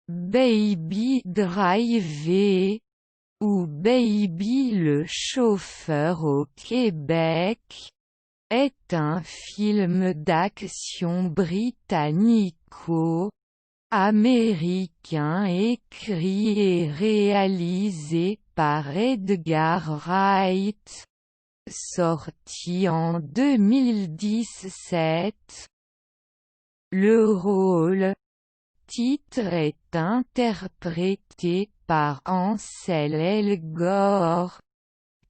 Baby Driver, ou Baby le chauffeur au Québec, est un film d'action britannico-américain écrit et réalisé par Edgar Wright, sorti en 2017. Le rôle titre est interprété par Ansel Elgort,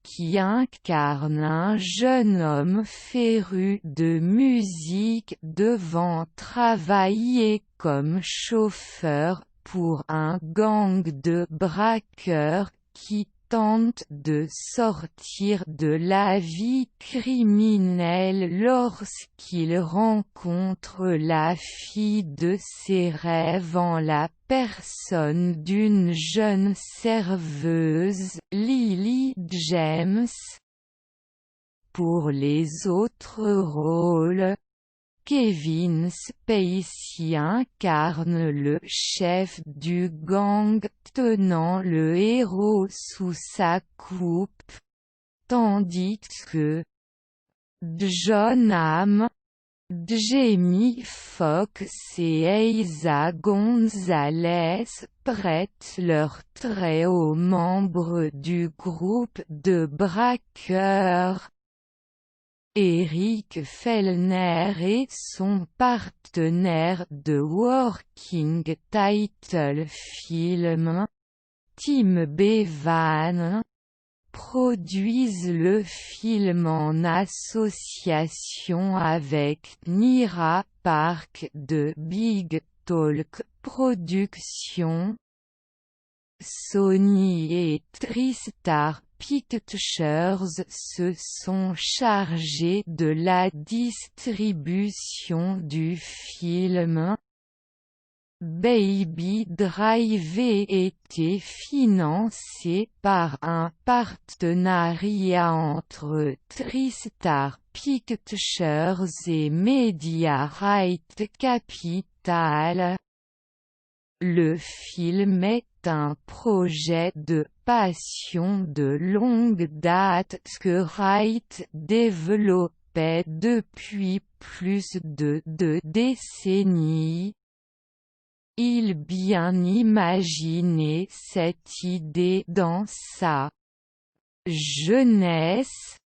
qui incarne un jeune homme féru de musique devant travailler comme chauffeur pour un gang de braqueurs qui tente de sortir de la vie criminelle lorsqu'il rencontre la fille de ses rêves en la personne d'une jeune serveuse, Lily James. Pour les autres rôles, Kevin Spacey incarne le chef du gang tenant le héros sous sa coupe, tandis que Jon Hamm, Jamie Foxx et Eiza González prêtent leurs traits aux membres du groupe de braqueurs. Eric Fellner est son partenaire de Working Title Film. Tim Bevan produisent le film en association avec Nira Park de Big Talk Productions. Sony et TriStar Pictures se sont chargés de la distribution du film. Baby Driver était financé par un partenariat entre TriStar Pictures et Media Right Capital. Le film est un projet de passion de longue date que Wright développait depuis plus de 2 décennies. Il bien imaginé cette idée dans sa jeunesse,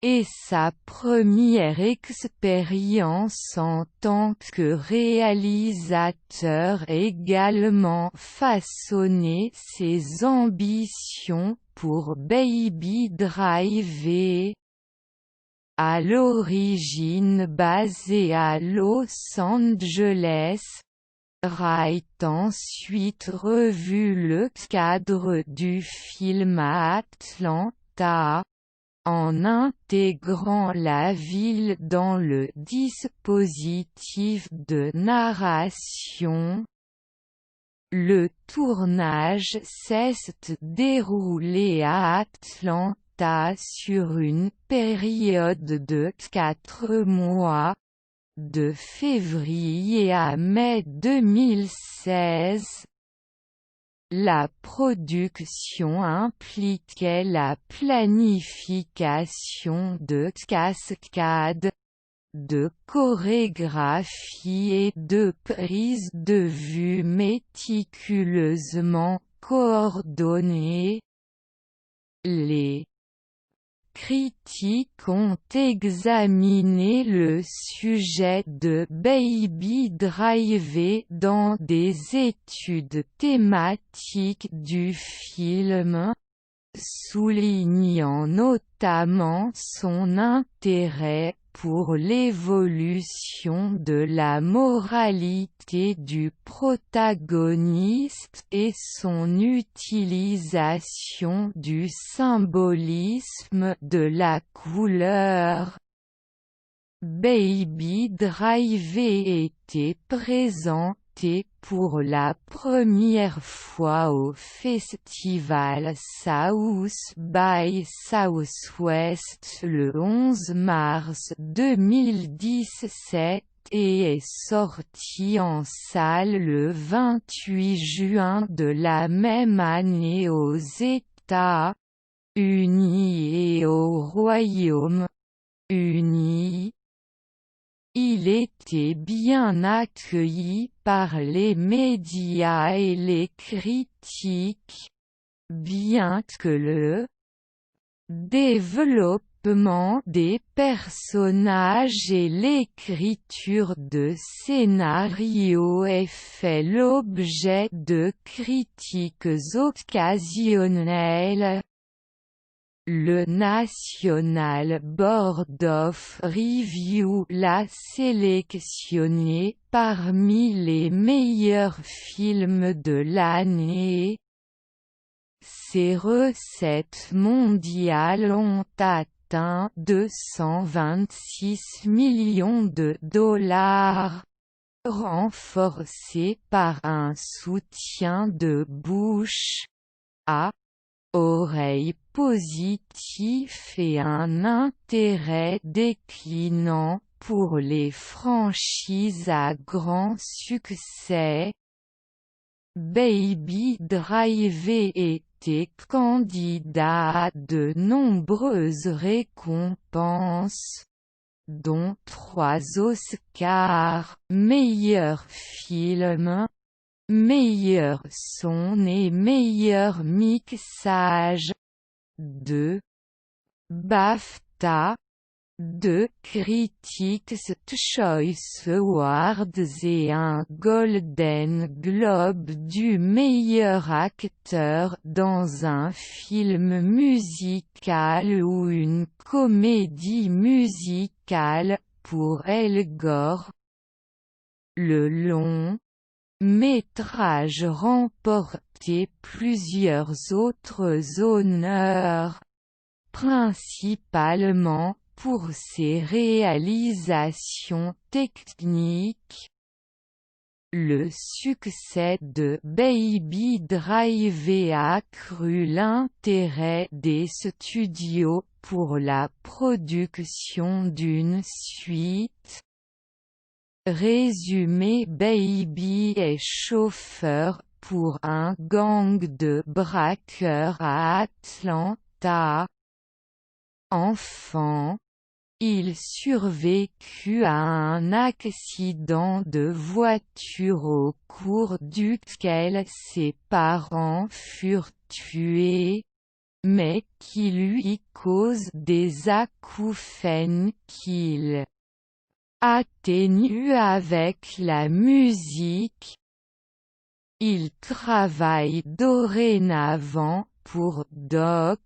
et sa première expérience en tant que réalisateur également façonné ses ambitions pour Baby Driver. À l'origine basé à Los Angeles, Wright ensuite revu le cadre du film à Atlanta, en intégrant la ville dans le dispositif de narration. Le tournage s'est déroulé à Atlanta sur une période de 4 mois, de février à mai 2016. La production impliquait la planification de cascades, de chorégraphie et de prises de vue méticuleusement coordonnées. Les critiques ont examiné le sujet de Baby Driver dans des études thématiques du film, soulignant notamment son intérêt pour l'évolution de la moralité du protagoniste et son utilisation du symbolisme de la couleur. Baby Driver était présenté pour la première fois au festival South by Southwest le 11 mars 2017. et est sorti en salle le 28 juin de la même année aux États-Unis et au Royaume-Uni. Il était bien accueilli par les médias et les critiques, bien que le développement des personnages et l'écriture de scénarios aient fait l'objet de critiques occasionnelles. Le National Board of Review l'a sélectionné parmi les meilleurs films de l'année. Ses recettes mondiales ont atteint 226 millions de dollars, renforcées par un soutien de bouche à oreille positif et un intérêt déclinant pour les franchises à grand succès. Baby Driver était candidat à de nombreuses récompenses, dont 3 Oscars, meilleur film, meilleur son et meilleur mixage, 2 BAFTA, 2 Critics' Choice Awards et un Golden Globe du meilleur acteur dans un film musical ou une comédie musicale pour El Gore. Le long métrage remporté plusieurs autres honneurs, principalement pour ses réalisations techniques. Le succès de Baby Driver a accru l'intérêt des studios pour la production d'une suite. Résumé: Baby est chauffeur pour un gang de braqueurs à Atlanta. Enfant, il survécut à un accident de voiture au cours duquel ses parents furent tués, mais qui lui cause des acouphènes qu'il atténue avec la musique. Il travaille dorénavant pour Doc,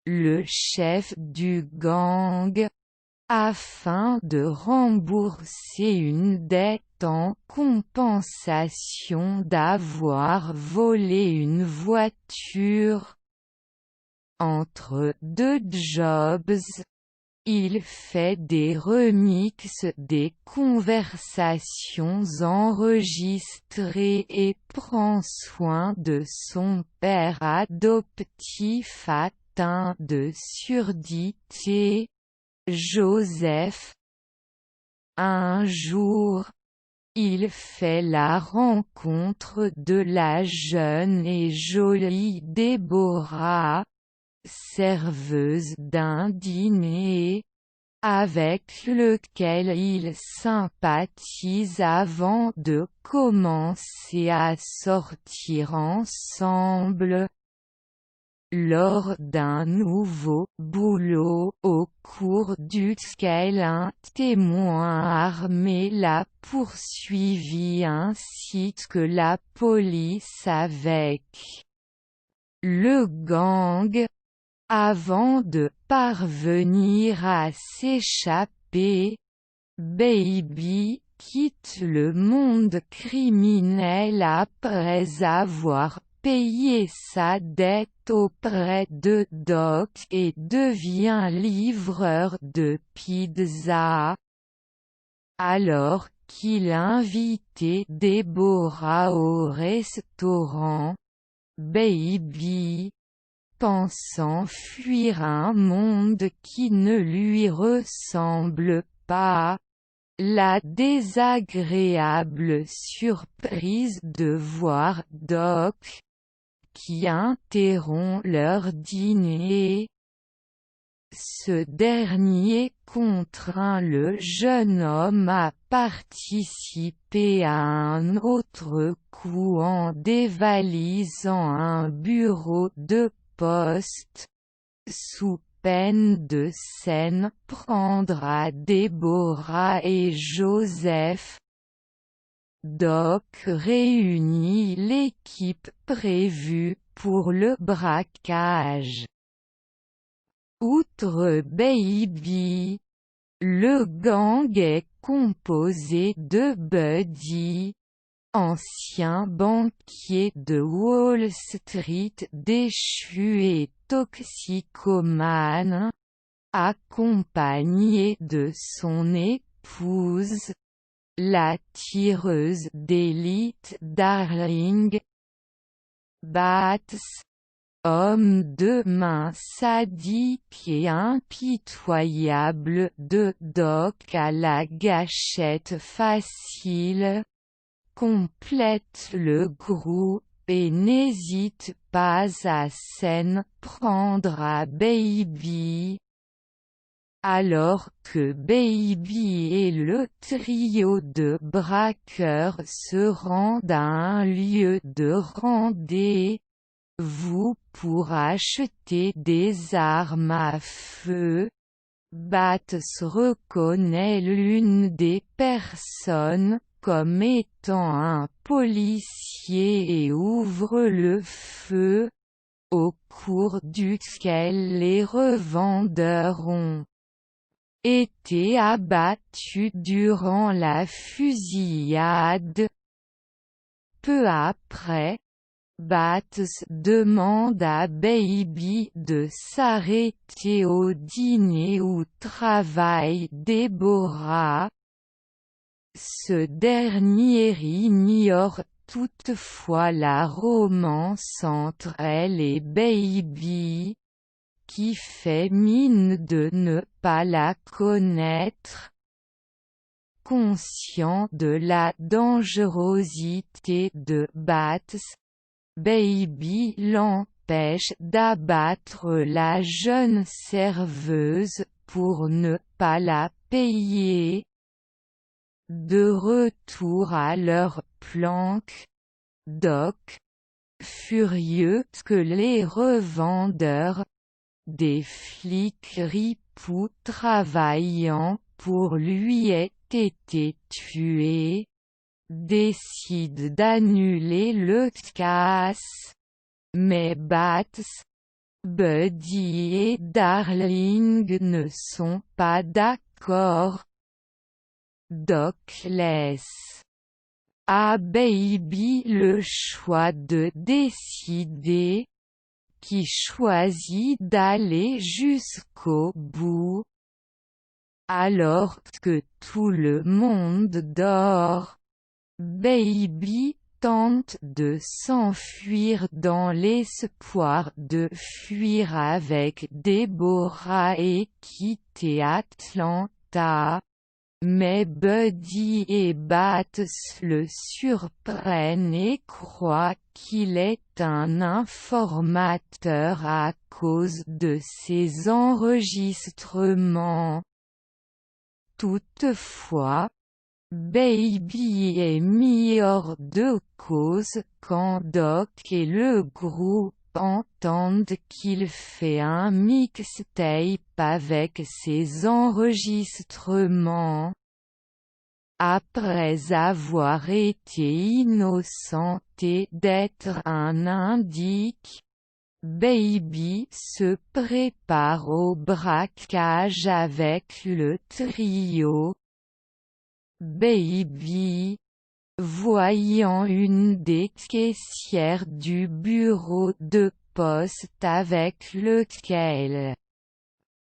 le chef du gang, afin de rembourser une dette en compensation d'avoir volé une voiture. Entre deux jobs, il fait des remixes des conversations enregistrées et prend soin de son père adoptif atteint de surdité, Joseph. Un jour, il fait la rencontre de la jeune et jolie Deborah, serveuse d'un dîner, avec lequel il sympathise avant de commencer à sortir ensemble. Lors d'un nouveau boulot au cours duquel un témoin armé l'a poursuivi ainsi que la police avec le gang, avant de parvenir à s'échapper, Baby quitte le monde criminel après avoir payé sa dette auprès de Doc et devient livreur de pizza. Alors qu'il invitait Deborah au restaurant, Baby, pensant fuir un monde qui ne lui ressemble pas, La désagréable surprise de voir Doc, qui interrompt leur dîner. Ce dernier contraint le jeune homme à participer à un autre coup en dévalisant un bureau de poste, sous peine de s'en prendre à Déborah et Joseph. Doc réunit l'équipe prévue pour le braquage. Outre Baby, le gang est composé de Buddy, ancien banquier de Wall Street déchu et toxicomane, accompagné de son épouse, la tireuse d'élite Darling Bates, homme de main sadique et impitoyable de Doc à la gâchette facile, complète le groupe et n'hésite pas à s'en prendre à Baby. Alors que Baby et le trio de braqueurs se rendent à un lieu de rendez-vous pour acheter des armes à feu, Bates reconnaît l'une des personnes comme étant un policier et ouvre le feu, au cours duquel les revendeurs ont été abattus durant la fusillade. Peu après, Bates demande à Baby de s'arrêter au dîner où travaille Déborah. Ce dernier ignore toutefois la romance entre elle et Baby, qui fait mine de ne pas la connaître. Conscient de la dangerosité de Bates, Baby l'empêche d'abattre la jeune serveuse pour ne pas la payer. De retour à leur planque, Doc, furieux que les revendeurs, des flics ripoux travaillant pour lui aient été tués, décide d'annuler le casse. Mais Bates, Buddy et Darling ne sont pas d'accord. Doc laisse à Baby le choix de décider, qui choisit d'aller jusqu'au bout. Alors que tout le monde dort, Baby tente de s'enfuir dans l'espoir de fuir avec Déborah et quitter Atlanta. Mais Buddy et Bates le surprennent et croient qu'il est un informateur à cause de ses enregistrements. Toutefois, Baby est mis hors de cause quand Doc et le groupe entendent qu'il fait un mixtape avec ses enregistrements. Après avoir été innocenté d'être un indique, Baby se prépare au braquage avec le trio. Baby, voyant une des caissières du bureau de poste avec lequel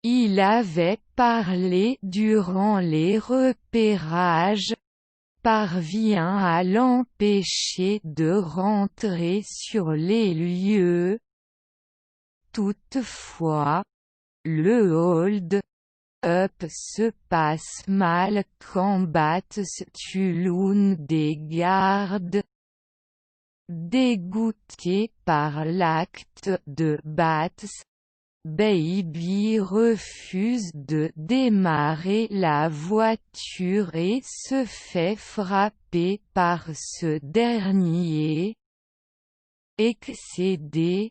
il avait parlé durant les repérages, parvient à l'empêcher de rentrer sur les lieux. Toutefois, le hold se passe mal quand Bats tue l'une des gardes. Dégoûté par l'acte de Bats, Baby refuse de démarrer la voiture et se fait frapper par ce dernier. Excédé,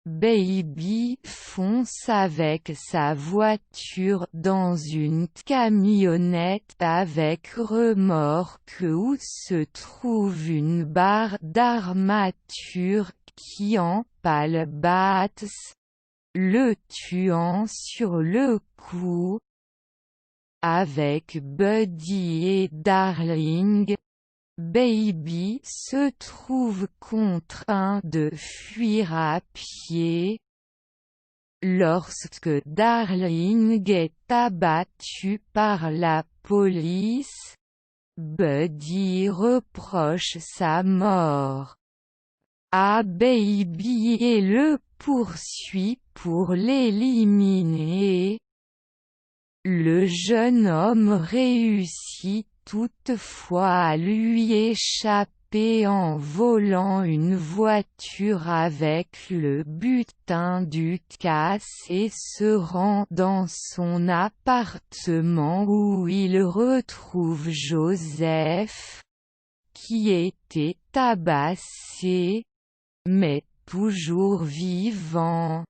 Baby fonce avec sa voiture dans une camionnette avec remorque où se trouve une barre d'armature qui empale Bats, le tuant sur le coup. Avec Buddy et Darling, Baby se trouve contraint de fuir à pied. Lorsque Darling est abattu par la police, Buddy reproche sa mort à Baby et le poursuit pour l'éliminer. Le jeune homme réussit toutefois à lui échapper en volant une voiture avec le butin du casse et se rend dans son appartement où il retrouve Joseph, qui était tabassé, mais toujours vivant.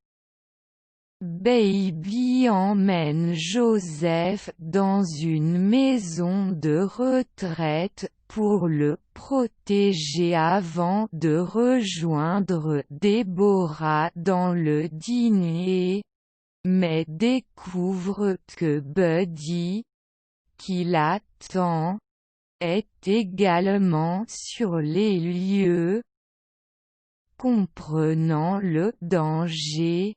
Baby emmène Joseph dans une maison de retraite pour le protéger avant de rejoindre Deborah dans le dîner, mais découvre que Buddy, qui l'attend, est également sur les lieux. Comprenant le danger,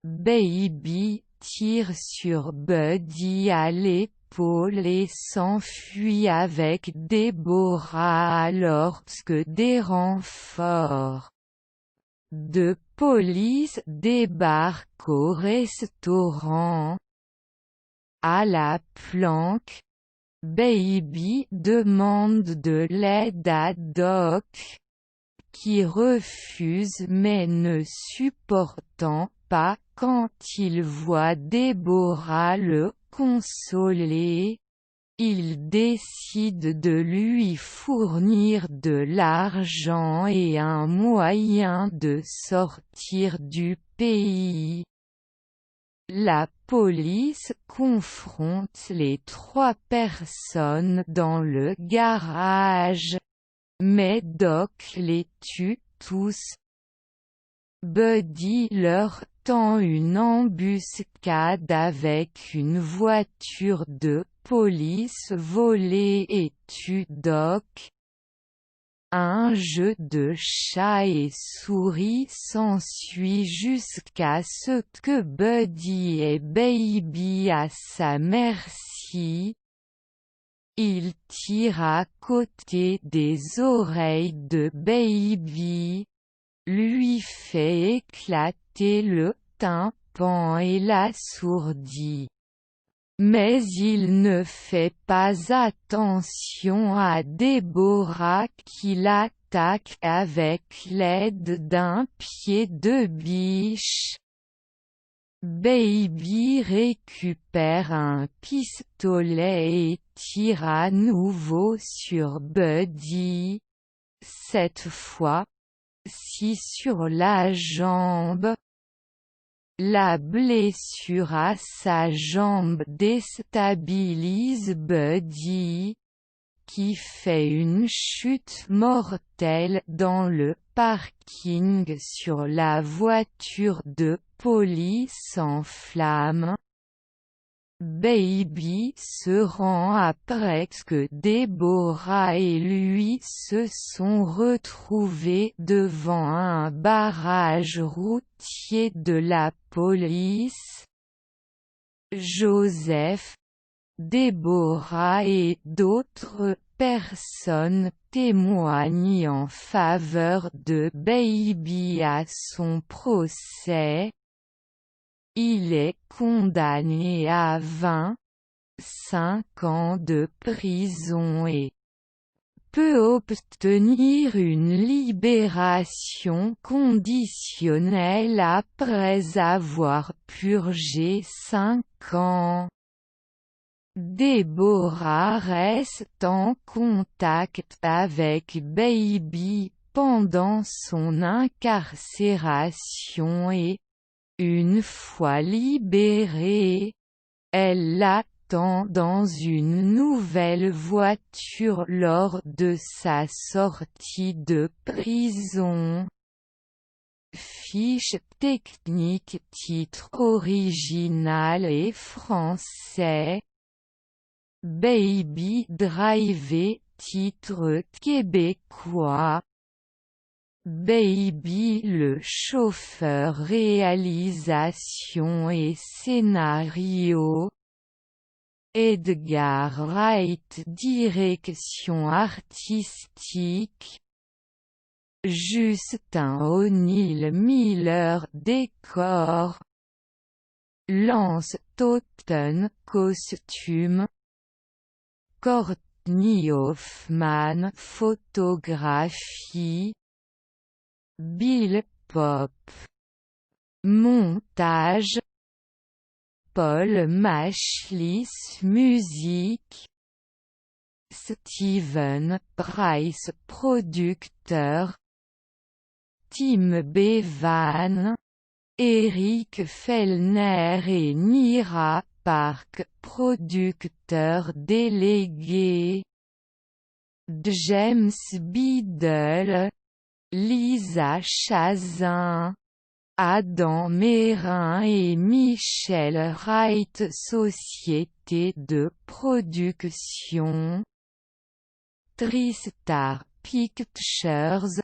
Baby tire sur Buddy à l'épaule et s'enfuit avec Deborah alors que des renforts de police débarquent au restaurant. À la planque, Baby demande de l'aide à Doc, qui refuse mais ne supportant pas quand il voit Deborah le consoler, il décide de lui fournir de l'argent et un moyen de sortir du pays. La police confronte les trois personnes dans le garage, mais Doc les tue tous. Buddy leur tend une embuscade avec une voiture de police volée et tue Doc. Un jeu de chat et souris s'ensuit jusqu'à ce que Buddy ait Baby à sa merci. Il tire à côté des oreilles de Baby, lui fait éclater le tympan et l'assourdit. Mais il ne fait pas attention à Deborah qui l'attaque avec l'aide d'un pied de biche. Baby récupère un pistolet et tire à nouveau sur Buddy. Cette fois, sur la jambe. La blessure à sa jambe déstabilise Buddy, qui fait une chute mortelle dans le parking sur la voiture de police en flammes. Baby se rend après que Deborah et lui se sont retrouvés devant un barrage routier de la police. Joseph, Deborah et d'autres personnes témoignent en faveur de Baby à son procès. Il est condamné à 25 ans de prison et peut obtenir une libération conditionnelle après avoir purgé 5 ans. Deborah reste en contact avec Baby pendant son incarcération et, une fois libérée, elle l'attend dans une nouvelle voiture lors de sa sortie de prison. Fiche technique. Titre original et français. Baby Driver. Titre québécois. Baby le chauffeur. Réalisation et scénario Edgar Wright. Direction artistique Justin O'Neill. Miller. Décor Lance Totten. Costume Courtney Hoffman. Photographie Bill Popp. Montage Paul Machlis. Musique Steven Price. Producteur Tim Bevan, Eric Fellner et Nira Park. Producteur délégué James Biddle, Lisa Chazin, Adam Mérin et Michel Wright. Société de production TriStar Pictures,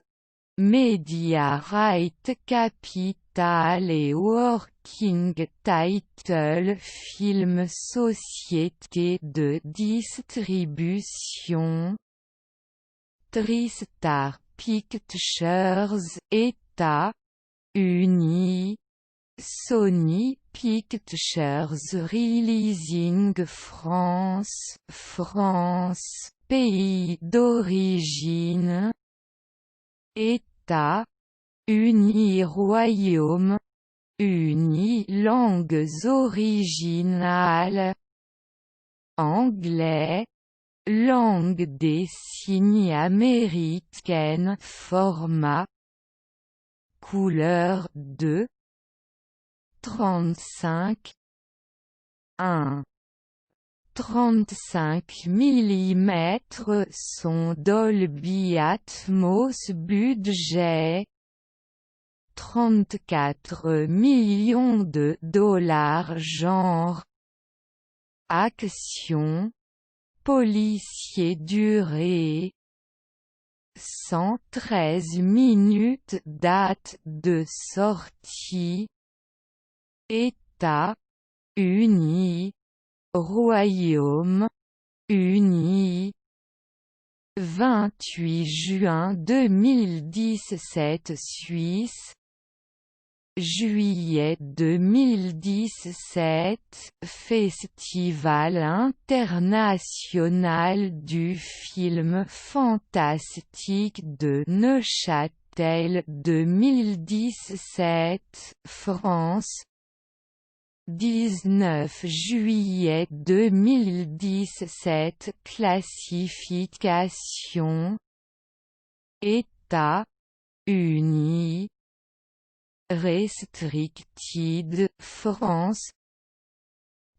Media Right Capital et Working Title Film. Société de distribution TriStar Pictures. États Unis Sony Pictures Releasing France. France. Pays d'origine États Unis. Royaume Uni. Langues originales Anglais, langue des signes américaine. Format couleur 2 35 1 35 mm. Son Dolby Atmos. Budget 34 millions de dollars. Genre action policier. Durée 113 minutes. Date de sortie États Unis. Royaume Uni 28 juin 2017. Suisse Juillet 2017. Festival international du film fantastique de Neuchâtel 2017, France 19 juillet 2017. Classification États Unis Restricted France.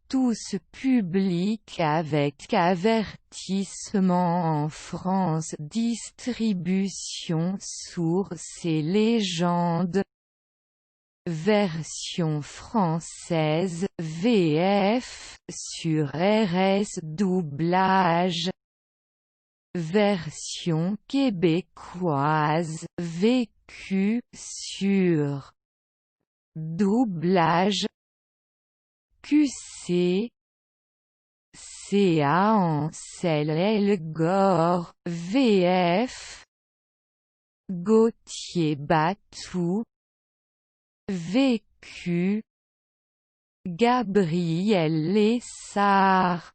Tous publics avec avertissement en France. Distribution Source et Légende. Version française VF sur RS. Doublage. Version québécoise VQ sur doublage QC CA Ansel Elgore VF Gauthier Batou VQ Gabriel Lessard,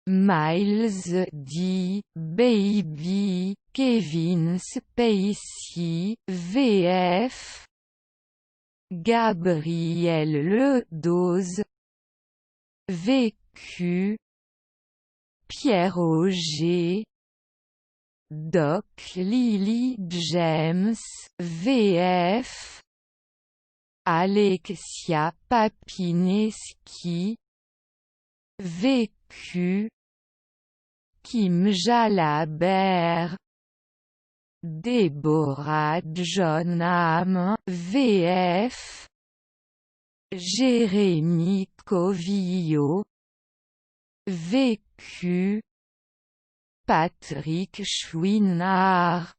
Miles D. Baby, Kevin Spacey, VF, Gabriel Ledoz, VQ, Pierre Auger, Doc Lily James, VF, Alexia Papineski, VQ, Kim Jalabert, Deborah Johnham, VF, Jérémy Covillo, VQ, Patrick Chouinard,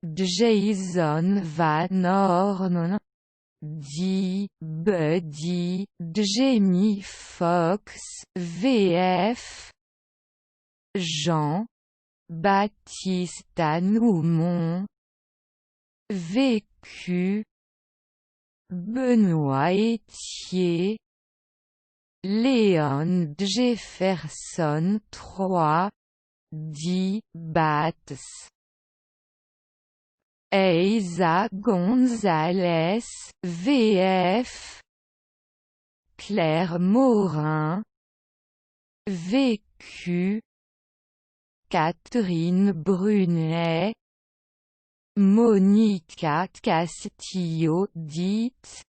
Jason Van Horn, Buddy, Jamie Foxx, VF, Jean-Baptiste Anoumon, VQ, Benoît Etier, Léon Jefferson III, Bats, Eiza Gonzalez, VF, Claire Morin, VQ, Catherine Brunet, Monica Castillo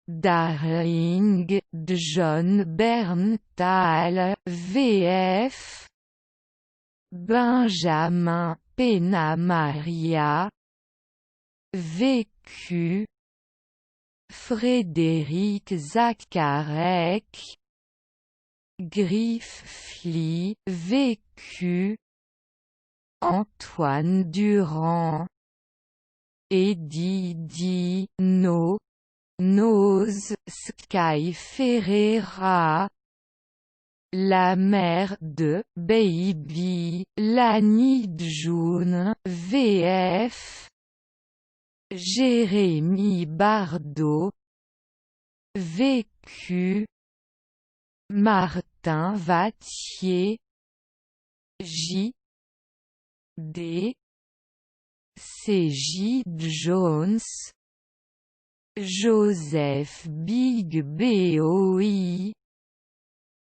Darling, John Berntal, VF, Benjamin Penamaria, VQ, Frédéric Zacharek, Griffly, VQ, Antoine Durand, Eddie Noz, Sky Ferreira, la mère de Baby, Lani June, VF, Jérémy Bardot, VQ, Martin Vattier, J.D. C.J. Jones, Joseph Big Boy,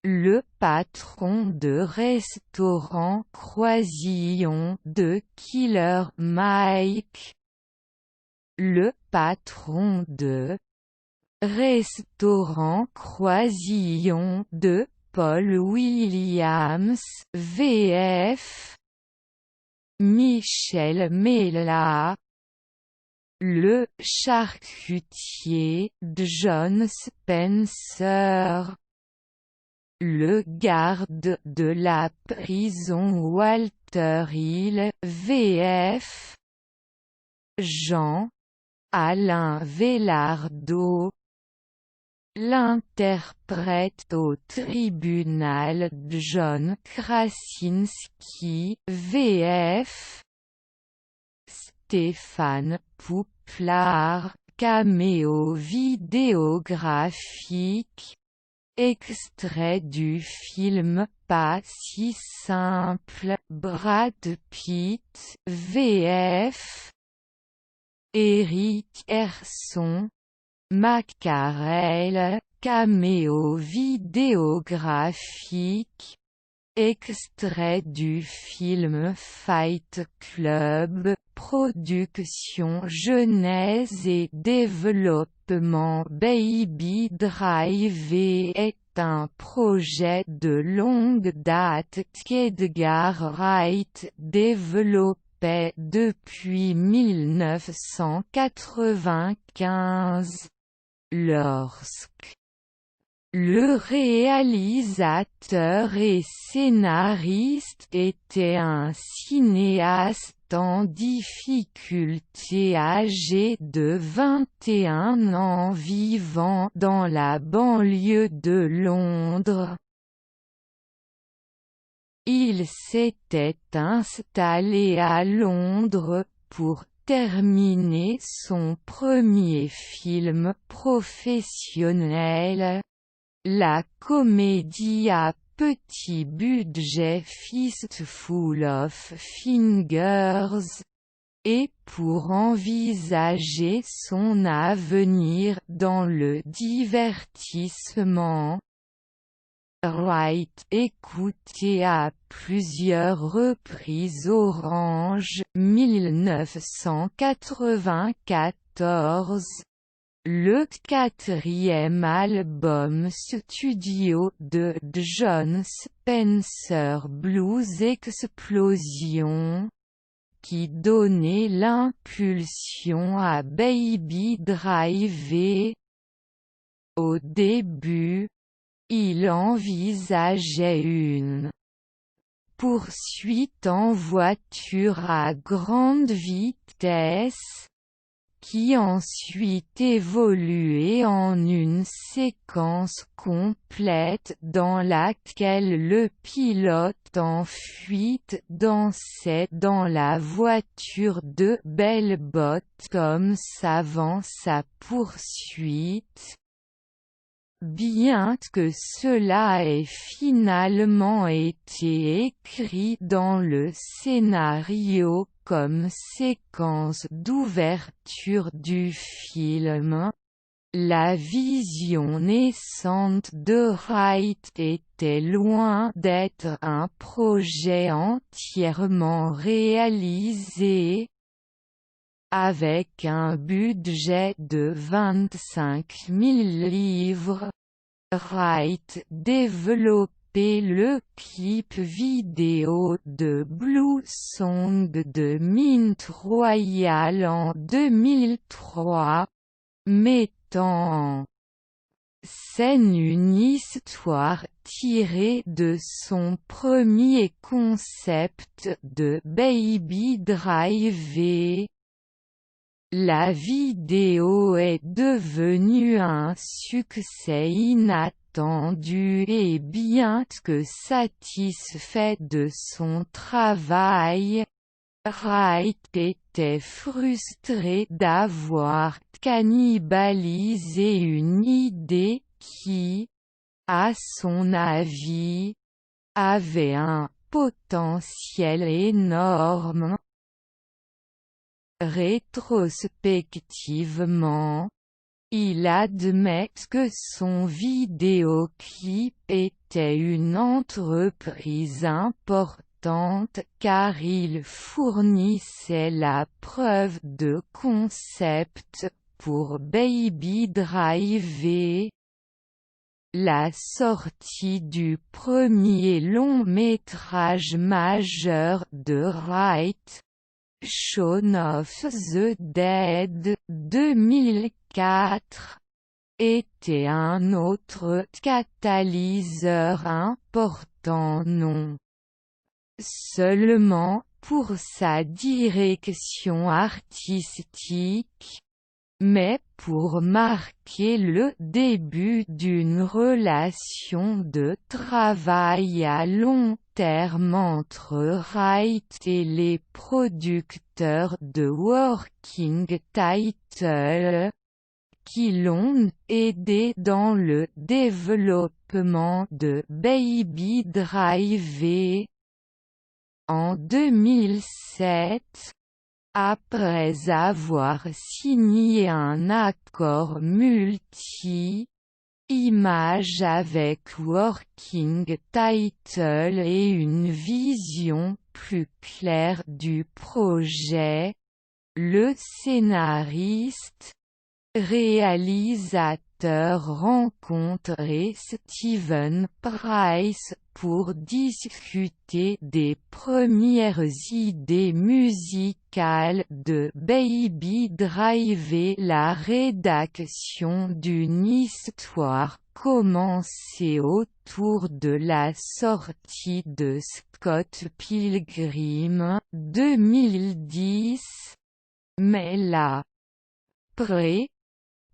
le patron de restaurant Croisillon de Killer Mike, le patron de restaurant Croisillon de Paul Williams, VF, Michel Mella, le charcutier John Spencer, le garde de la prison Walter Hill, VF, Jean-Alain Velardo, l'interprète au tribunal John Krasinski, VF, Stéphane Pouplard, caméo vidéographique, extrait du film Pas si simple, Brad Pitt, VF, Eric Herson, Macarel, caméo vidéographique, extrait du film Fight Club, production jeunesse et développement. Baby Drive est un projet de longue date qu'Edgar Wright développait depuis 1995. Lorsque le réalisateur et scénariste était un cinéaste en difficulté âgé de 21 ans vivant dans la banlieue de Londres. Il s'était installé à Londres pour terminé son premier film professionnel, la comédie à petit budget Fistful of Fingers, et pour envisager son avenir dans le divertissement. Wright écouté à plusieurs reprises Orange, 1994, le quatrième album studio de Jon Spencer Blues Explosion, qui donnait l'impulsion à Baby Driver. Au début, il envisageait une poursuite en voiture à grande vitesse, qui ensuite évoluait en une séquence complète dans laquelle le pilote en fuite dansait dans la voiture de Bell Bottoms avant sa poursuite. Bien que cela ait finalement été écrit dans le scénario comme séquence d'ouverture du film, la vision naissante de Wright était loin d'être un projet entièrement réalisé. Avec un budget de 25 000 livres, Wright développait le clip vidéo de Blue Song de Mint Royal en 2003, mettant en scène une histoire tirée de son premier concept de Baby Driver. La vidéo est devenue un succès inattendu et bien que satisfait de son travail, Wright était frustré d'avoir cannibalisé une idée qui, à son avis, avait un potentiel énorme. Rétrospectivement, il admet que son vidéoclip était une entreprise importante car il fournissait la preuve de concept pour Baby Driver. La sortie du premier long métrage majeur de Wright, Shaun of the Dead, 2004, était un autre catalyseur important non seulement pour sa direction artistique, mais pour marquer le début d'une relation de travail à long terme entre Wright et les producteurs de Working Title, qui l'ont aidé dans le développement de Baby Driver. En 2007, après avoir signé un accord multi-images avec Working Title et une vision plus claire du projet, le scénariste, réalisateur rencontré Steven Price pour discuter des premières idées musicales de Baby Driver. La rédaction d'une histoire commençait autour de la sortie de Scott Pilgrim, 2010, mais la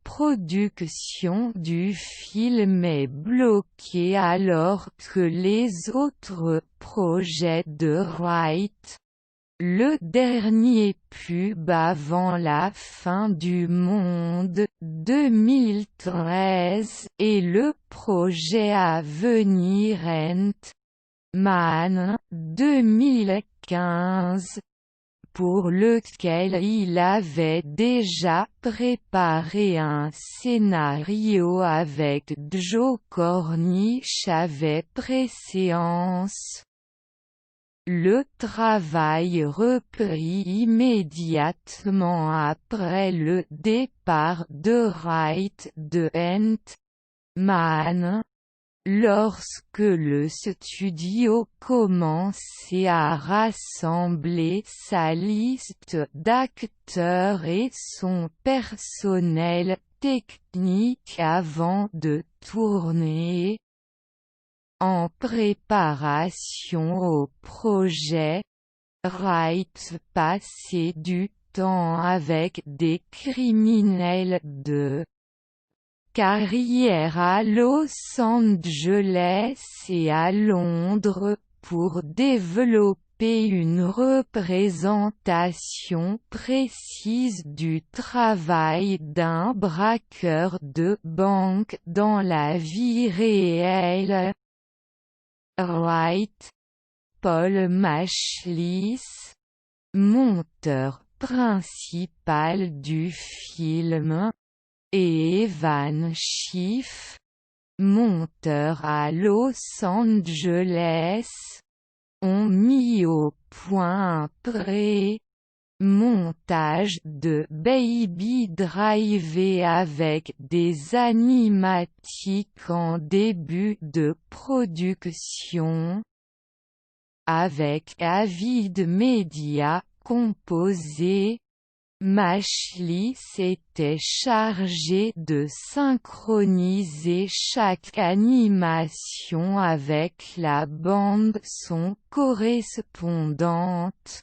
production du film est bloquée alors que les autres projets de Wright, le dernier pub avant la fin du monde, 2013, et le projet à venir Ant-Man, 2015, pour lequel il avait déjà préparé un scénario avec Joe Cornish avec préséance. Le travail reprit immédiatement après le départ de Wright de Ant-Man, lorsque le studio commençait à rassembler sa liste d'acteurs et son personnel technique avant de tourner. En préparation au projet, Wright passait du temps avec des criminels de carrière à Los Angeles et à Londres pour développer une représentation précise du travail d'un braqueur de banque dans la vie réelle. Wright, Paul Machlis, monteur principal du film, et Evan Schiff, monteur à Los Angeles, ont mis au point un montage de Baby Driver avec des animatiques en début de production, avec Avid Media composé. Machlis était chargé de synchroniser chaque animation avec la bande son correspondante.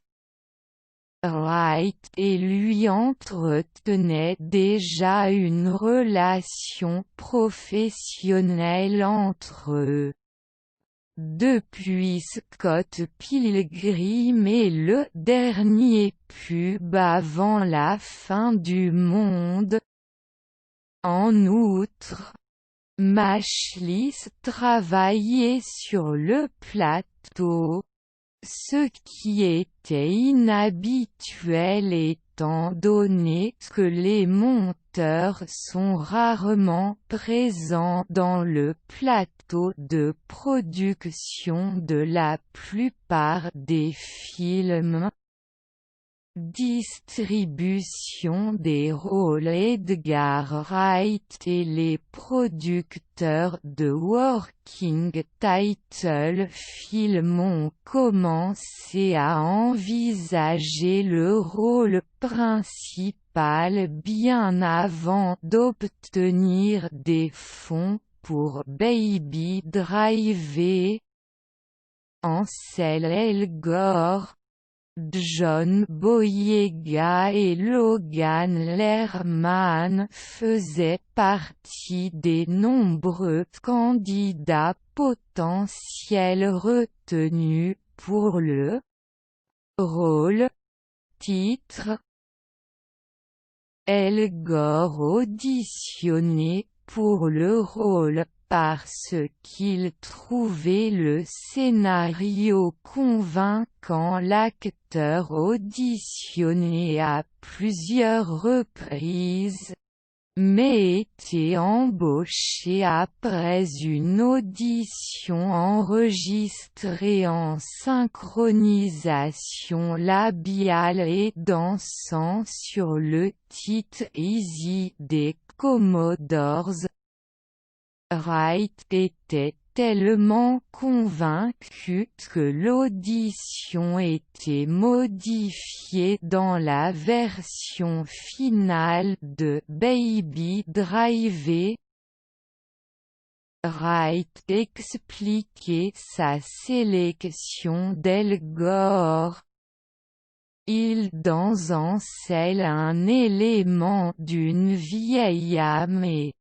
Wright et lui entretenaient déjà une relation professionnelle entre eux. Depuis Scott Pilgrim et le dernier pub avant la fin du monde. En outre, Machlis travaillait sur le plateau, ce qui était inhabituel étant donné que les monteurs sont rarement présents dans le plateau de production de la plupart des films. Distribution des rôles. Edgar Wright et les producteurs de Working Title Film ont commencé à envisager le rôle principal bien avant d'obtenir des fonds pour Baby Driver. Ansel Elgort, John Boyega et Logan Lerman faisaient partie des nombreux candidats potentiels retenus pour le rôle-titre. Elgort auditionnait pour le rôle parce qu'il trouvait le scénario convaincant. L'acteur auditionné à plusieurs reprises, mais était embauché après une audition enregistrée en synchronisation labiale et dansant sur le titre Easy des Commodores. Wright était tellement convaincu que l'audition était modifiée dans la version finale de Baby Driver. Wright expliquait sa sélection d'Elgort. Il dansait un élément d'une vieille âme et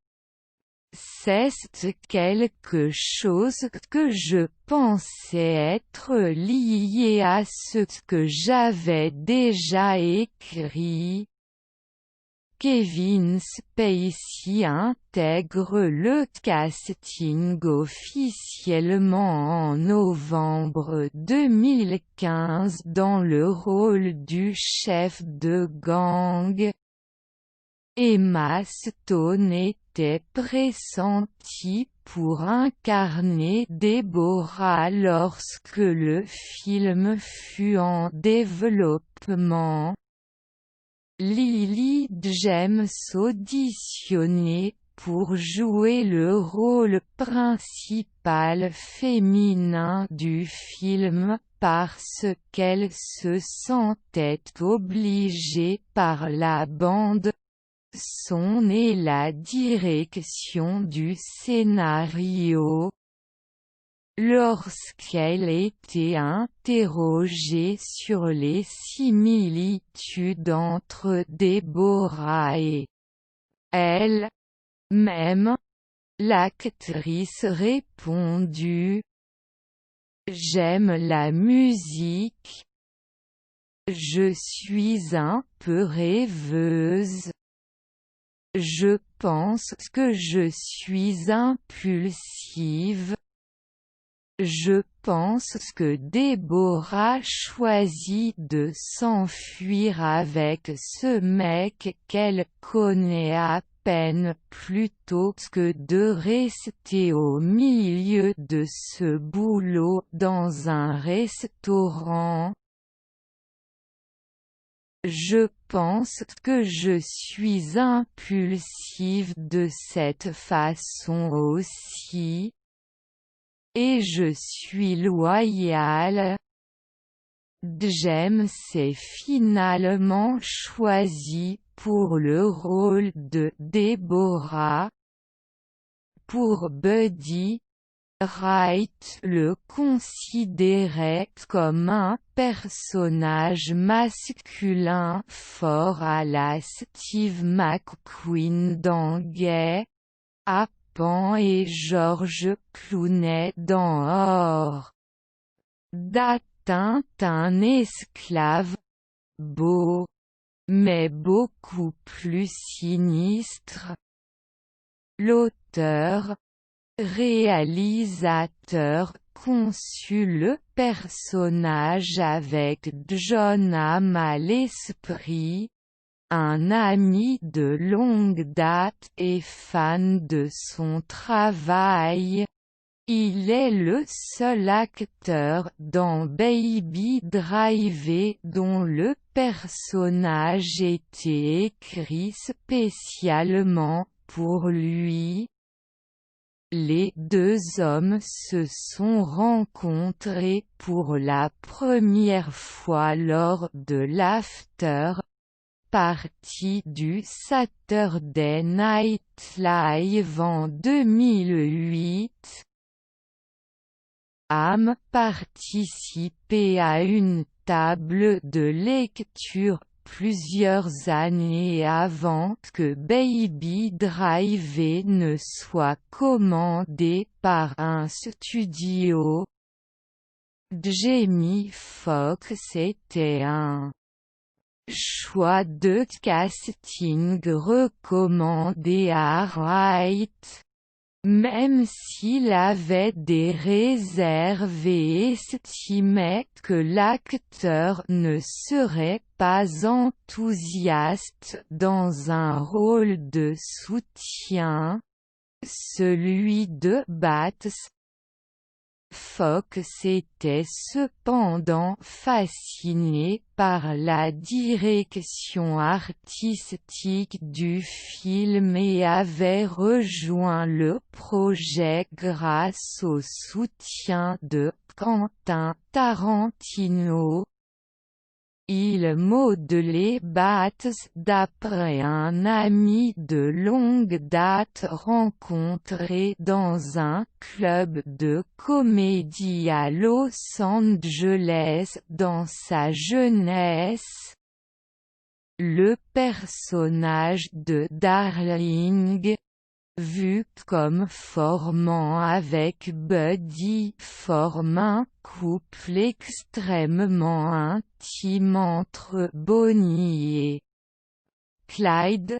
C'est quelque chose que je pensais être lié à ce que j'avais déjà écrit. Kevin Spacey intègre le casting officiellement en novembre 2015 dans le rôle du chef de gang. Emma Stone était pressentie pour incarner Deborah lorsque le film fut en développement. Lily James auditionnée pour jouer le rôle principal féminin du film parce qu'elle se sentait obligée par la bande son et la direction du scénario. Lorsqu'elle était interrogée sur les similitudes entre Deborah et elle-même, l'actrice répondit: « J'aime la musique. Je suis un peu rêveuse. Je pense que je suis impulsive. Je pense que Deborah choisit de s'enfuir avec ce mec qu'elle connaît à peine plutôt que de rester au milieu de ce boulot dans un restaurant. Je pense que je suis impulsive de cette façon aussi. Et je suis loyale. James est finalement choisi pour le rôle de Deborah. Pour Buddy, Wright le considérait comme un personnage masculin fort à la Steve McQueen dans Gay, Pan et George Clooney dans Or. D'atteint un esclave, beau, mais beaucoup plus sinistre. L'auteur, réalisateur conçut le personnage avec John Hamm à l'esprit, un ami de longue date et fan de son travail. Il est le seul acteur dans Baby Driver dont le personnage était écrit spécialement pour lui. Les deux hommes se sont rencontrés pour la première fois lors de l'after partie du Saturday Night Live en 2008. Hamm participait à une table de lecture plusieurs années avant que Baby Driver ne soit commandé par un studio. Jamie Foxx était un choix de casting recommandé à Wright, même s'il avait des réserves et estimait que l'acteur ne serait pas enthousiaste dans un rôle de soutien, celui de Bats. Foxx était cependant fasciné par la direction artistique du film et avait rejoint le projet grâce au soutien de Quentin Tarantino. Il modelait Bats d'après un ami de longue date rencontré dans un club de comédie à Los Angeles dans sa jeunesse. Le personnage de Darling, vu comme formant avec Buddy forme un couple extrêmement intime entre Bonnie et Clyde,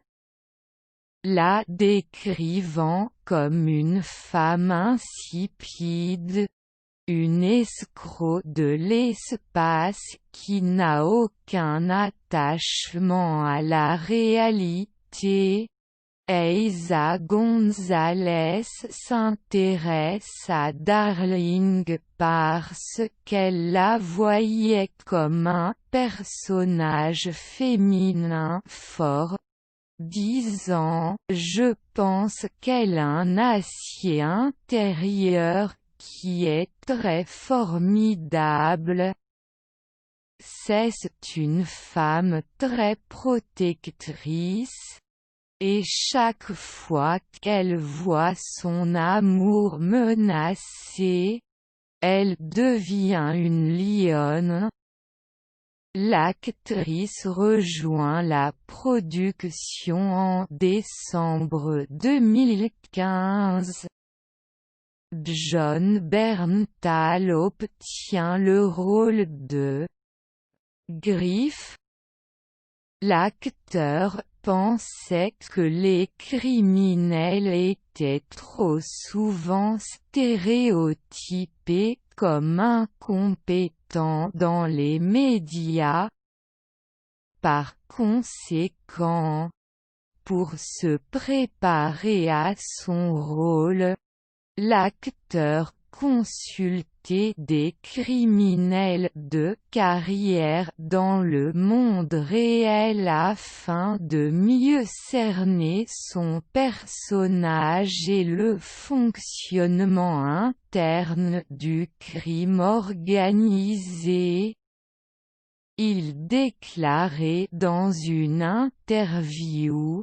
la décrivant comme une femme insipide, une escroc de l'espace qui n'a aucun attachement à la réalité. Eiza González s'intéresse à Darling parce qu'elle la voyait comme un personnage féminin fort, disant « Je pense qu'elle a un acier intérieur qui est très formidable. C'est une femme très protectrice. Et chaque fois qu'elle voit son amour menacé, elle devient une lionne. » L'actrice rejoint la production en décembre 2015. Jon Bernthal obtient le rôle de Griff. L'acteur pensait que les criminels étaient trop souvent stéréotypés comme incompétents dans les médias. Par conséquent, pour se préparer à son rôle, l'acteur consultait des criminels de carrière dans le monde réel afin de mieux cerner son personnage et le fonctionnement interne du crime organisé. Il déclarait dans une interview: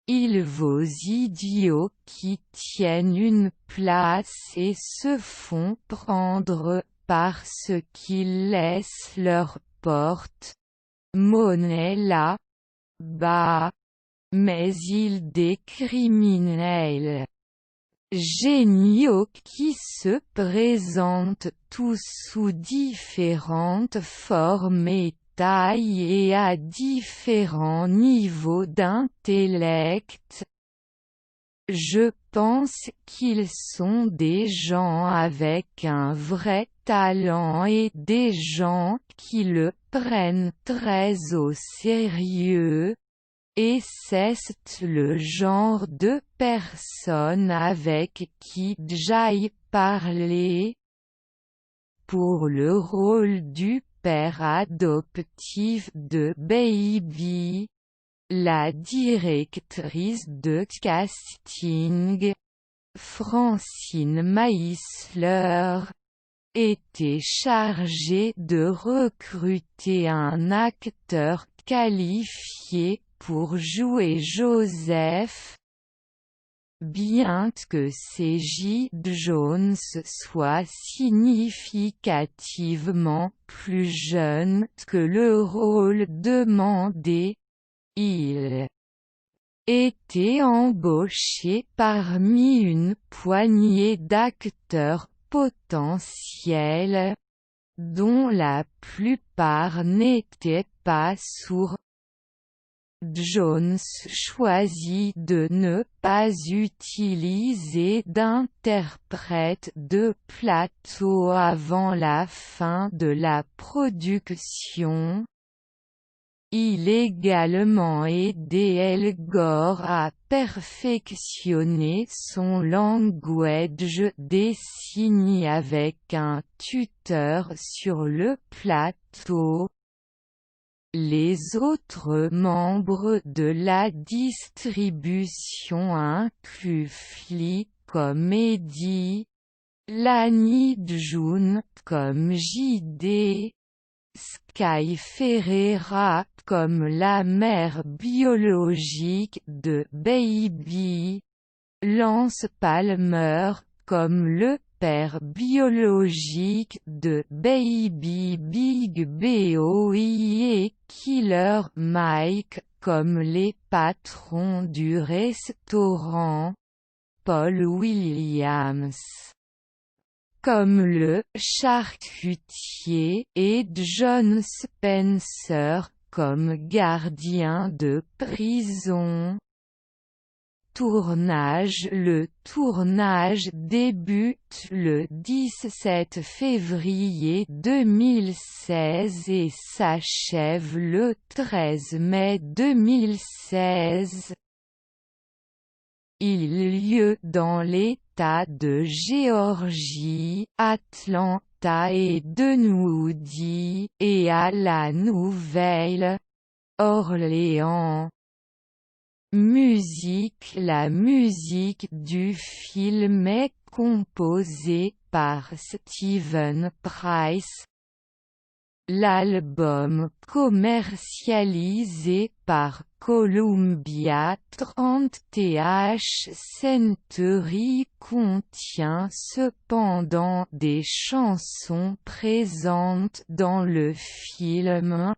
Il vaut idiots qui tiennent une place et se font prendre parce qu'ils laissent leur porte-monnaie là-bas. Mais ils des criminels géniaux qui se présentent tous sous différentes formes et tailles et à différents niveaux d'intellect. Je pense qu'ils sont des gens avec un vrai talent et des gens qui le prennent très au sérieux. Et c'est le genre de personne avec qui j'aille parler. Pour le rôle du père adoptif de Baby, la directrice de casting, Francine Maisler, était chargée de recruter un acteur qualifié pour jouer Joseph. Bien que C.J. Jones soit significativement plus jeune que le rôle demandé, il était embauché parmi une poignée d'acteurs potentiels, dont la plupart n'étaient pas sourds. Jones choisit de ne pas utiliser d'interprète de plateau avant la fin de la production. Il également aidé El Gore à perfectionner son language des signes avec un tuteur sur le plateau. Les autres membres de la distribution incluent Flea comme Eddie, Lani June comme J.D., Sky Ferreira comme la mère biologique de Baby, Lance Palmer comme le père biologique de Baby Big Boy et Killer Mike comme les patrons du restaurant, Paul Williams comme le charcutier et John Spencer comme gardien de prison. Le tournage débute le 17 février 2016 et s'achève le 13 mai 2016. Il eut lieu dans l'État de Géorgie, Atlanta et Dunwoody, et à la Nouvelle-Orléans. La musique du film est composée par Steven Price. L'album commercialisé par Columbia 30th Century contient cependant des chansons présentes dans le film,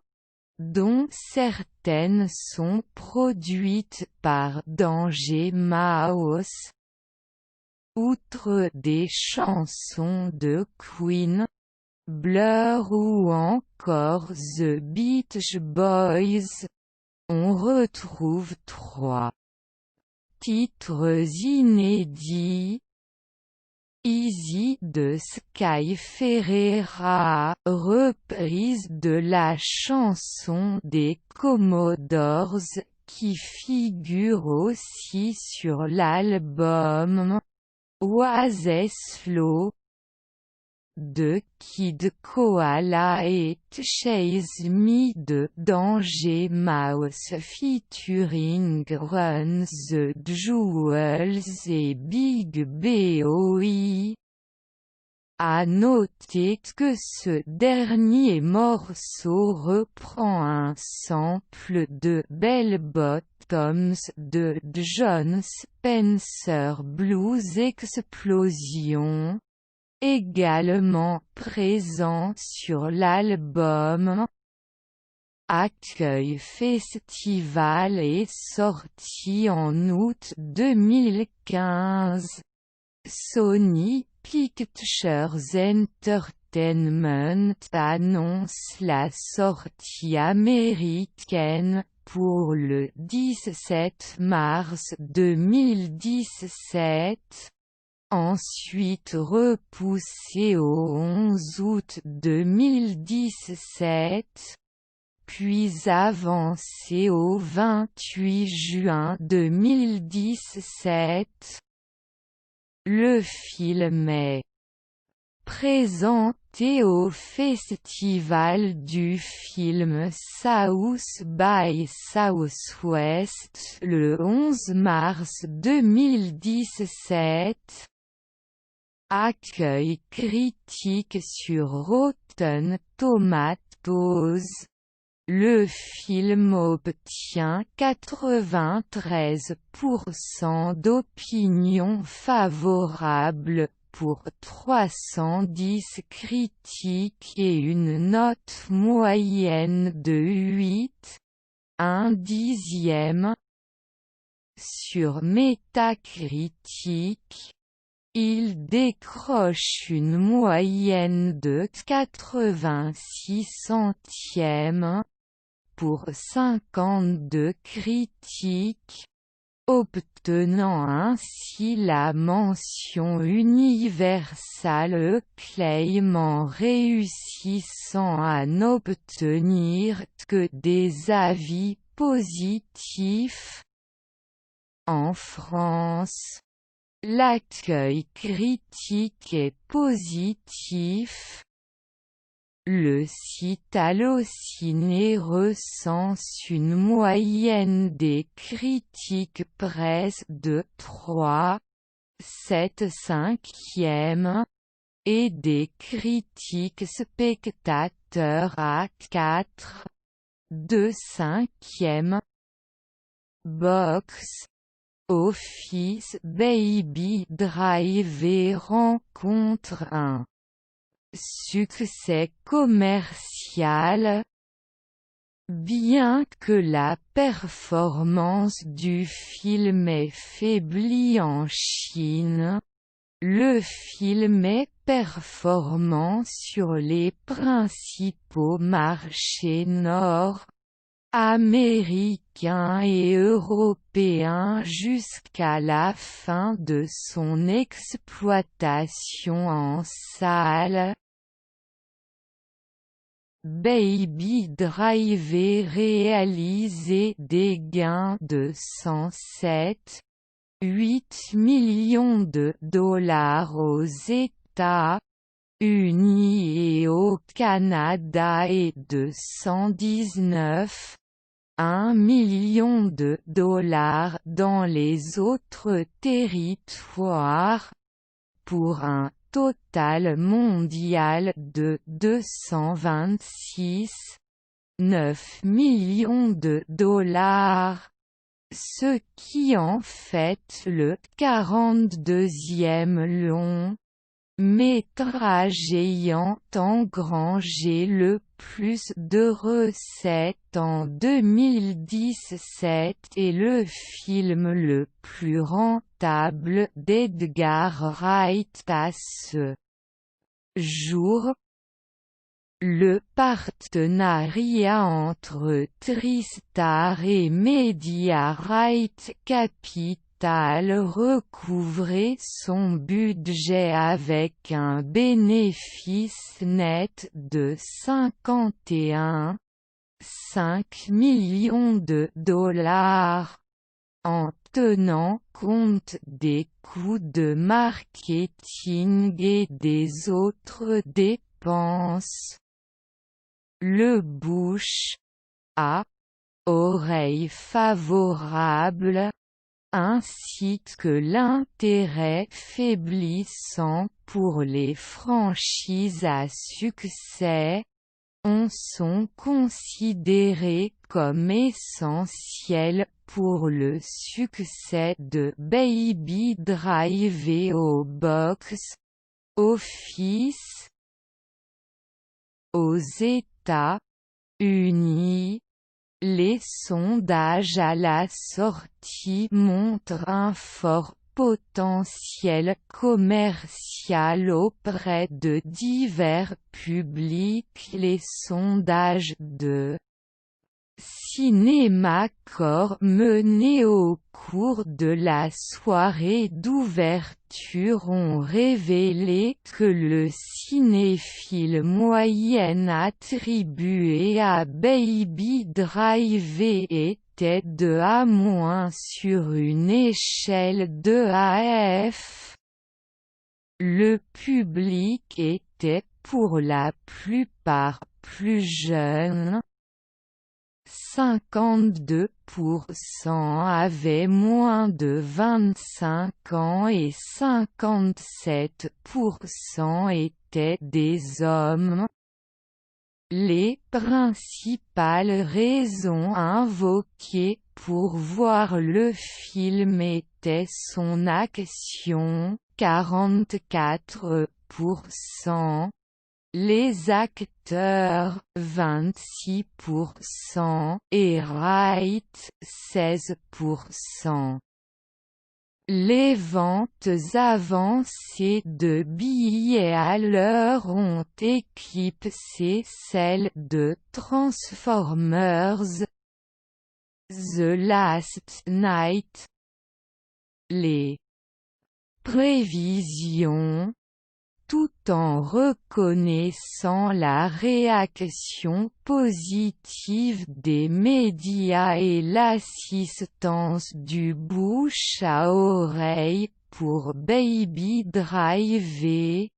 dont certaines sont produites par Danger Mouse. Outre des chansons de Queen, Blur ou encore The Beach Boys, on retrouve 3 titres inédits. Easy de Sky Ferreira, reprise de la chanson des Commodores, qui figure aussi sur l'album Oasis Flow, de Kid Koala et Chase Me de Danger Mouse featuring Run the Jewels et Big Boy. À noter que ce dernier morceau reprend un sample de Bell Bottoms de John Spencer Blues Explosion, également présent sur l'album. Accueil Festival est sorti en août 2015. Sony Pictures Entertainment annonce la sortie américaine pour le 17 mars 2017. Ensuite repoussé au 11 août 2017, puis avancé au 28 juin 2017. Le film est présenté au Festival du film South by Southwest le 11 mars 2017. Accueil critique sur Rotten Tomatoes. Le film obtient 93% d'opinions favorables pour 310 critiques et une note moyenne de 8,1. Sur Metacritic, il décroche une moyenne de 86 centièmes pour 52 critiques, obtenant ainsi la mention universelle Acclaim en réussissant à n'obtenir que des avis positifs. En France, l'accueil critique est positif. Le site Allociné recense une moyenne des critiques presse de 3,75 et des critiques spectateurs à 4,25. Box Office Baby Driver rencontre un succès commercial. Bien que la performance du film ait faibli en Chine, le film est performant sur les principaux marchés nord-américains et européens jusqu'à la fin de son exploitation en salle. Baby Driver réalisé des gains de 107,8 millions de dollars aux États-Unis et au Canada et de 119,1 millions de dollars dans les autres territoires, pour un total mondial de 226,9 millions de dollars, ce qui en fait le 42e long métrage ayant engrangé le plus de recettes en 2017 et le film le plus rentable d'Edgar Wright à ce jour. Le partenariat entre TriStar et Mediarite Capital recouvrait son budget avec un bénéfice net de 51,5 millions de dollars, en tenant compte des coûts de marketing et des autres dépenses. Le bouche à oreille favorable, ainsi que l'intérêt faiblissant pour les franchises à succès, sont considérés comme essentiels pour le succès de Baby Driver au box-office. Aux États-Unis, les sondages à la sortie montrent un fort potentiel commercial auprès de divers publics. Les sondages de CinemaScore menés au cours de la soirée d'ouverture ont révélé que le cinéphile moyenne attribué à Baby Driver était de A- sur une échelle de A à F. Le public était pour la plupart plus jeune. 52% avaient moins de 25 ans et 57% étaient des hommes. Les principales raisons invoquées pour voir le film étaient son action, 44%, les acteurs, 26%, et Wright, 16%. Les ventes avancées de billets à l'heure ont éclipsé celles de Transformers: The Last Knight. Les prévisions, tout en reconnaissant la réaction positive des médias et l'assistance du bouche à oreille pour Baby Driver,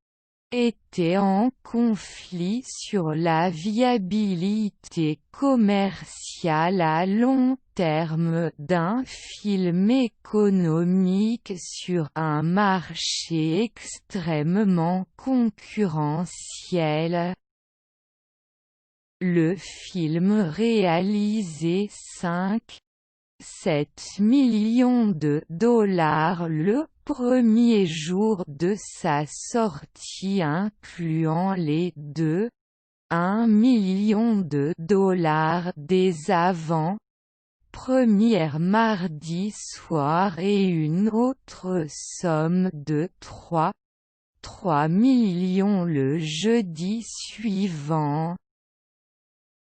étaient en conflit sur la viabilité commerciale à long terme d'un film économique sur un marché extrêmement concurrentiel. Le film réalisé 5 $7 millions le premier jour de sa sortie incluant les $1 million des avant-premières mardi soir et une autre somme de $3 millions le jeudi suivant.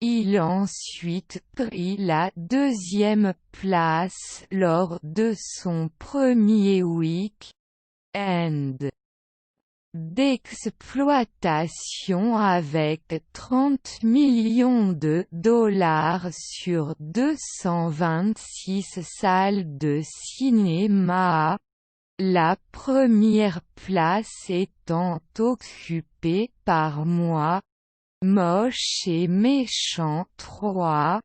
Il ensuite prit la deuxième place lors de son premier week-end d'exploitation avec $30 millions sur 226 salles de cinéma, la première place étant occupée par Moi, Moche et Méchant 3.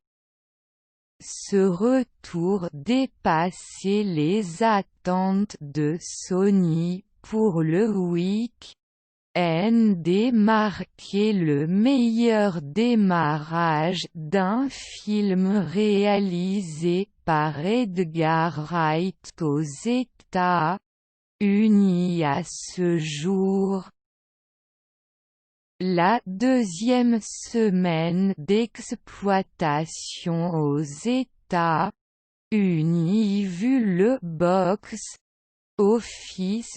Ce retour dépassait les attentes de Sony pour le week-end et marquait le meilleur démarrage d'un film réalisé par Edgar Wright aux États-Unis à ce jour. La deuxième semaine d'exploitation aux États-Unis vit le box-office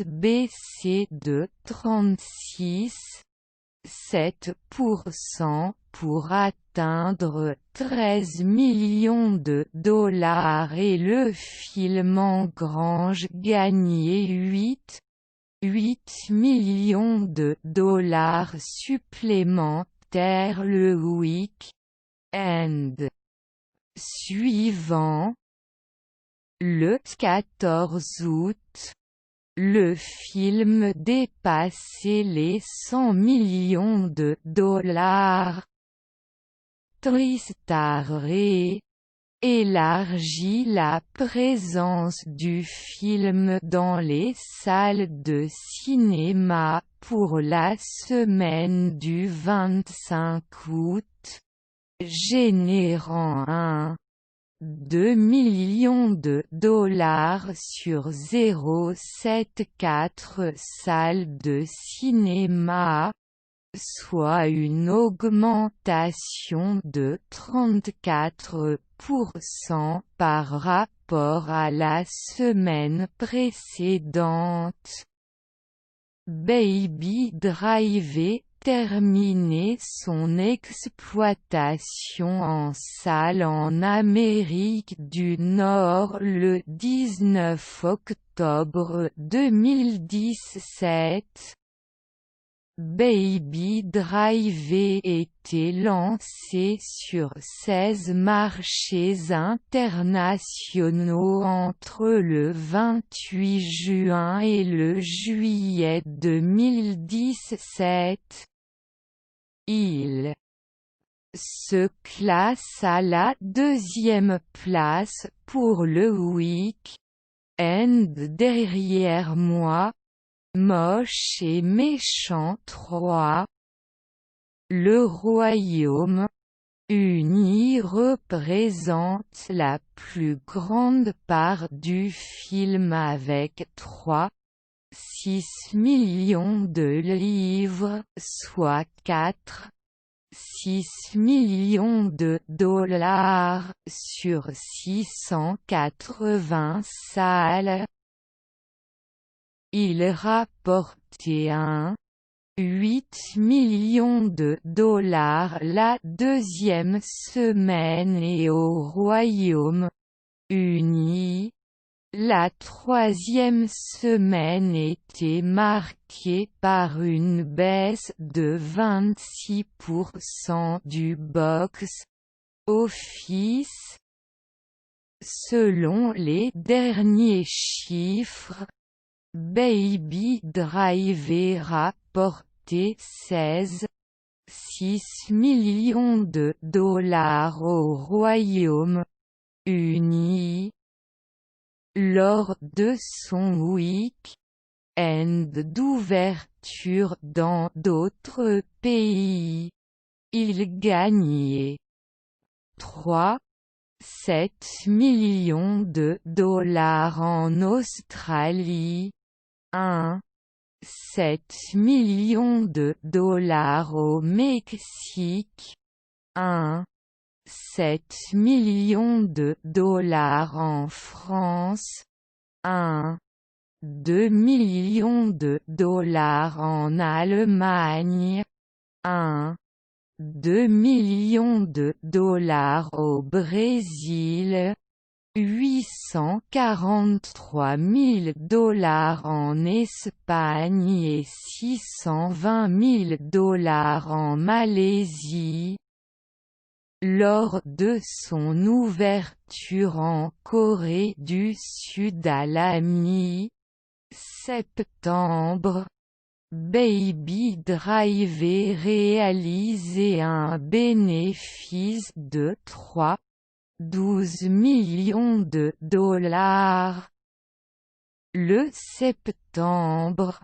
baisser de 36,7% pour atteindre $13 millions et le film engrange gagné $8 millions supplémentaires le week-end suivant. Le 14 août, le film dépassait les $100 millions. TriStar élargit la présence du film dans les salles de cinéma pour la semaine du 25 août, générant un $2 millions sur 0,74 salles de cinéma, soit une augmentation de 34% par rapport à la semaine précédente. Baby Driver terminé son exploitation en salle en Amérique du Nord le 19 octobre 2017. Baby Driver était lancé sur 16 marchés internationaux entre le 28 juin et le juillet 2017. Il se classe à la deuxième place pour le week-end derrière Moi, Moche et Méchant 3. Le Royaume-Uni représente la plus grande part du film avec $3,6 millions soit $4,6 millions sur 680 salles. Il rapportait $8 millions la deuxième semaine et au Royaume-Uni, la troisième semaine était marquée par une baisse de 26% du box-office. Selon les derniers chiffres, Baby Driver rapportait $16,6 millions au Royaume-Uni. Lors de son week-end d'ouverture dans d'autres pays, il gagnait $3 7 millions de dollars en Australie, 7 millions de dollars au Mexique, 7 millions de dollars en France, 2 millions de dollars en Allemagne, 2 millions de dollars au Brésil, 843 000 dollars en Espagne et 620 000 dollars en Malaisie. Lors de son ouverture en Corée du Sud à la mi-septembre, Baby Driver réalisé un bénéfice de 3,12 millions de dollars. Le septembre,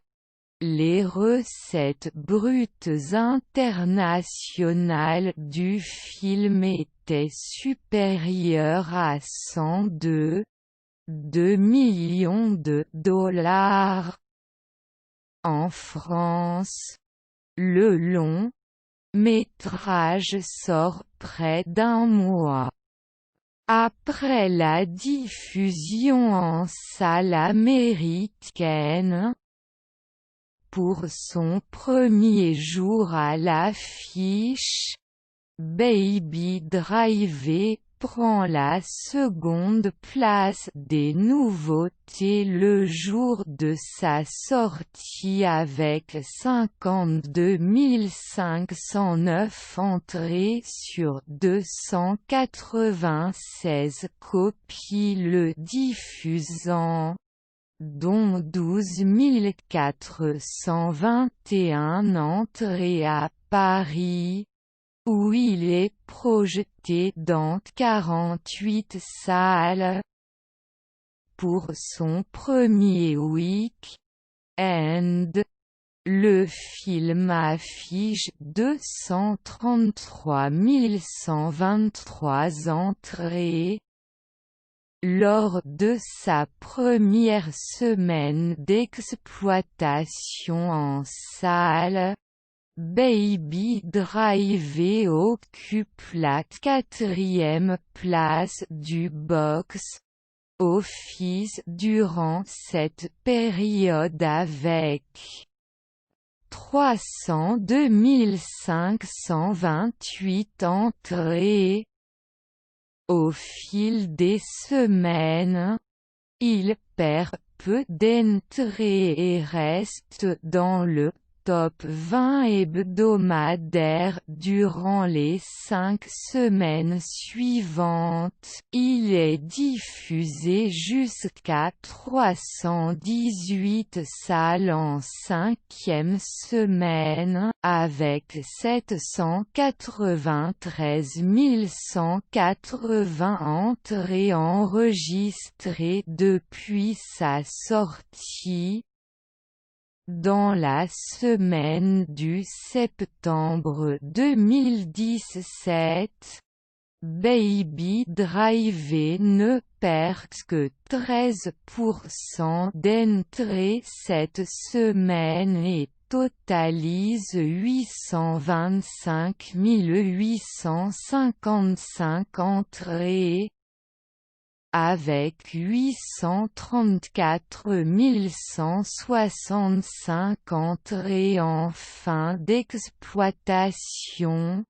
les recettes brutes internationales du film étaient supérieures à 102,2 millions de dollars. En France, le long métrage sort près d'un mois après la diffusion en salle américaine. Pour son premier jour à l'affiche, Baby Driver prend la seconde place des nouveautés le jour de sa sortie avec 52 509 entrées sur 296 copies le diffusant, dont 12 421 entrées à Paris, où il est projeté dans 48 salles. Pour son premier week-end, le film affiche 233 123 entrées. Lors de sa première semaine d'exploitation en salle, Baby Driver occupe la 4e place du box-office durant cette période avec 302 528 entrées. Au fil des semaines, il perd peu d'entrées et reste dans le top 20 hebdomadaire durant les 5 semaines suivantes. Il est diffusé jusqu'à 318 salles en 5e semaine, avec 793 180 entrées enregistrées depuis sa sortie. Dans la semaine du septembre 2017, Baby Driver ne perd que 13% d'entrées cette semaine et totalise 825 855 entrées. Avec 834 165 entrées en fin d'exploitation,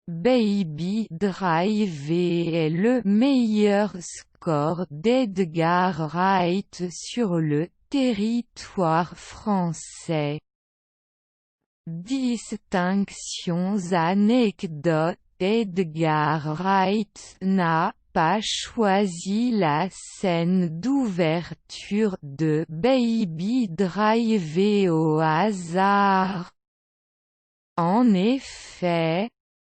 Baby Driver est le meilleur score d'Edgar Wright sur le territoire français. Distinctions anecdotes. Edgar Wright n'a pas choisi la scène d'ouverture de Baby Driver au hasard. En effet,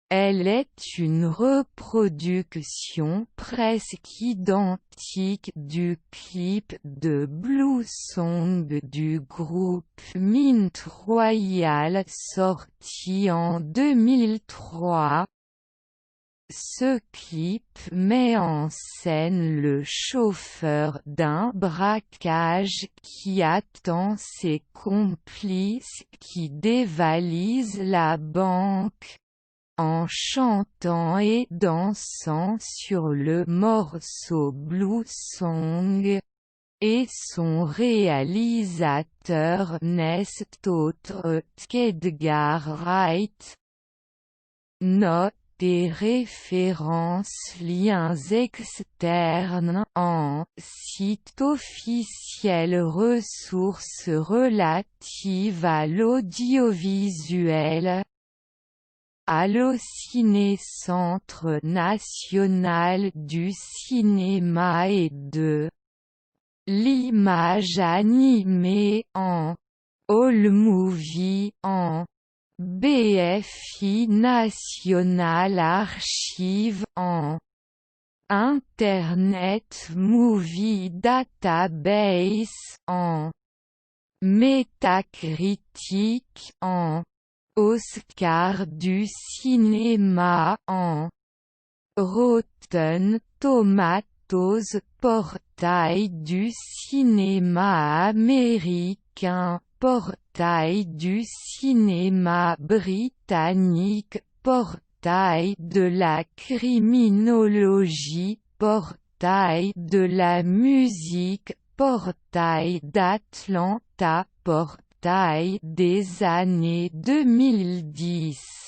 elle est une reproduction presque identique du clip de Blue Song du groupe Mint Royal sorti en 2003. Ce clip met en scène le chauffeur d'un braquage qui attend ses complices qui dévalisent la banque, en chantant et dansant sur le morceau Blue Song, et son réalisateur n'est autre qu'Edgar Wright. Note et références liens externes en site officiel ressources relatives à l'audiovisuel. Allociné Centre national du cinéma et de l'image animée en AllMovie en BFI National Archive en Internet Movie Database en Metacritic en Oscar du cinéma en Rotten Tomatoes portail du cinéma américain, portail du cinéma britannique, portail de la criminologie, portail de la musique, portail d'Atlanta, portail des années 2010.